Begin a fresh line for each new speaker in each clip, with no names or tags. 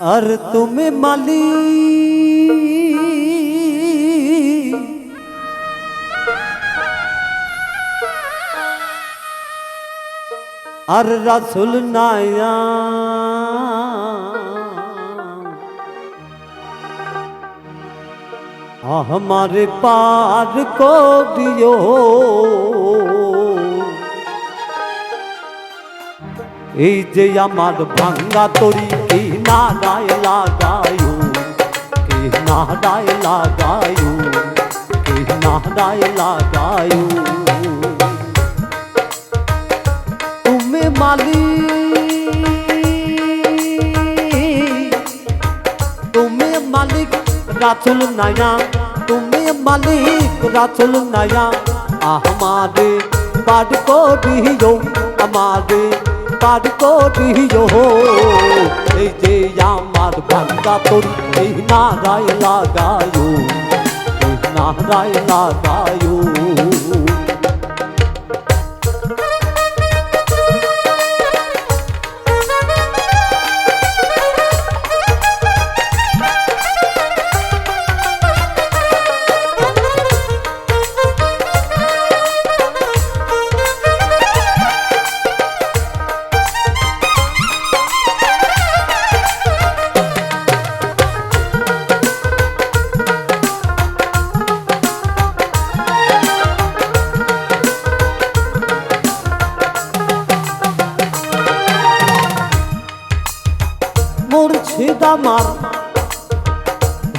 আর তুমি মালি আর রাসূল নায়া हमारे पार को दियो এই যে আমার ভাঙ্গা তরি কি নাড়ায় লাগায়ু কি নাড়ায় লাগায়ু কি নাড়ায় লাগায়ু তুমি মালিক রাসূল নায়া তুমি মালিক রাসূল নায়া हमारे पार को दियो हमारे पार को दियो এই যে আমার ভাঙ্গা তরি এই নাড়ায় লাগায়ু এই নাড়ায় লাগায়ু মুর্শিদ আমার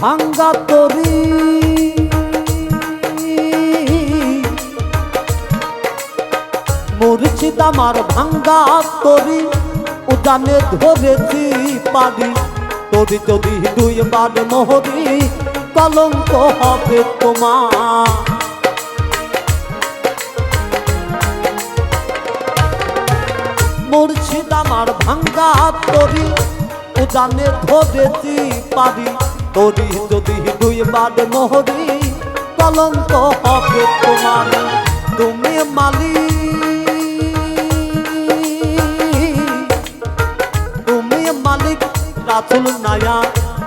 ভাঙ্গা তরি মুর্শিদ আমার ভাঙ্গা তরি উজানে ধরেছি পারি তরি যদি দুইবার মোহরি কলঙ্ক হবে তোমার মুর্শিদ আমার ভাঙ্গা তরি উজানে ধরেছি পারি তরি যদি দুইবার মোহরি কলঙ্ক হবে তোমার তুমি মালিক রাসূল নায়া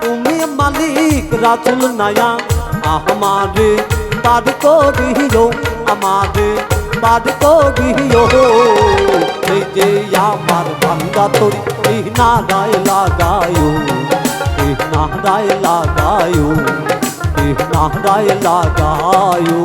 তুমি মালিক রাসূল নায়া हमारे पार को दियो हमारे पार को दियो এই যে আমার ভাঙ্গা তরি এই নাড়ায় লাগায়ু এই নাড়ায় লাগায়ু এই নাড়ায় লাগায়ু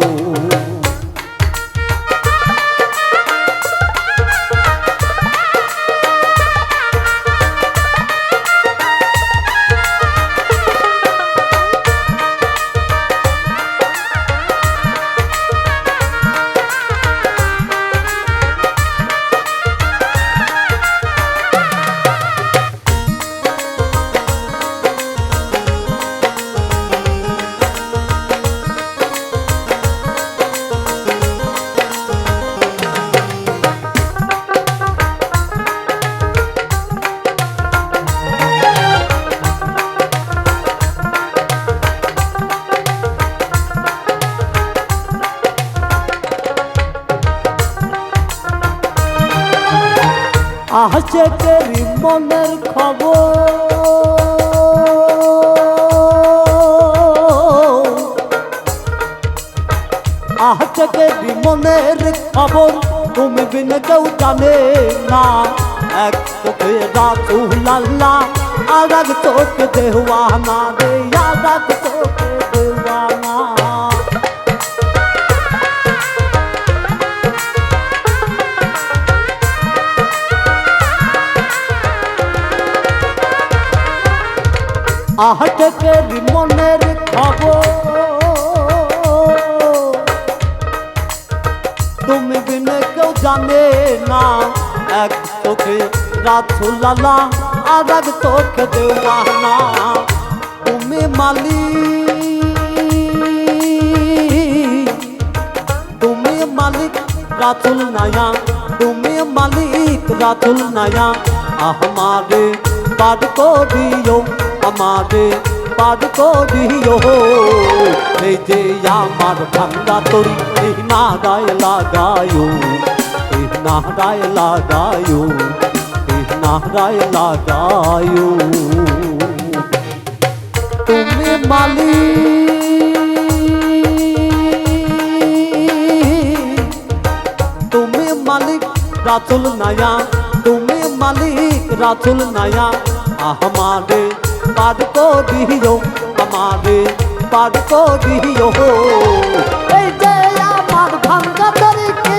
আহছে তেরি মনের খবর আহছে তেরি মনের খবর তুমি বিন কেউ জানে না এক চোখে রাসূল আল্লাহ আর এক চোখে দেওয়ানা রে আর এক চোখে দেওয়ানা আহটেকের মনের খবর তুমি বিনে কেউ জানে না এক চোখে রাসূল আল্লাহ আর এক চোখে দেওয়ানা তুমি মালিক রাসূল নায়া তুমি মালিক রাসূল নায়া हमारे पार को दियो हमारे पार को दियो এই যে আমার ভাঙ্গা তরি এই নাড়ায় লাগায়ু এই নাড়ায় লাগায়ু এই নাড়ায় লাগায়ু मालिक रातुल नया, तुम मालिक रातुल नया, हमारे पाद को दियो, हमारे पाद को दियो। এই যে আমার ভাঙ্গা তরিকা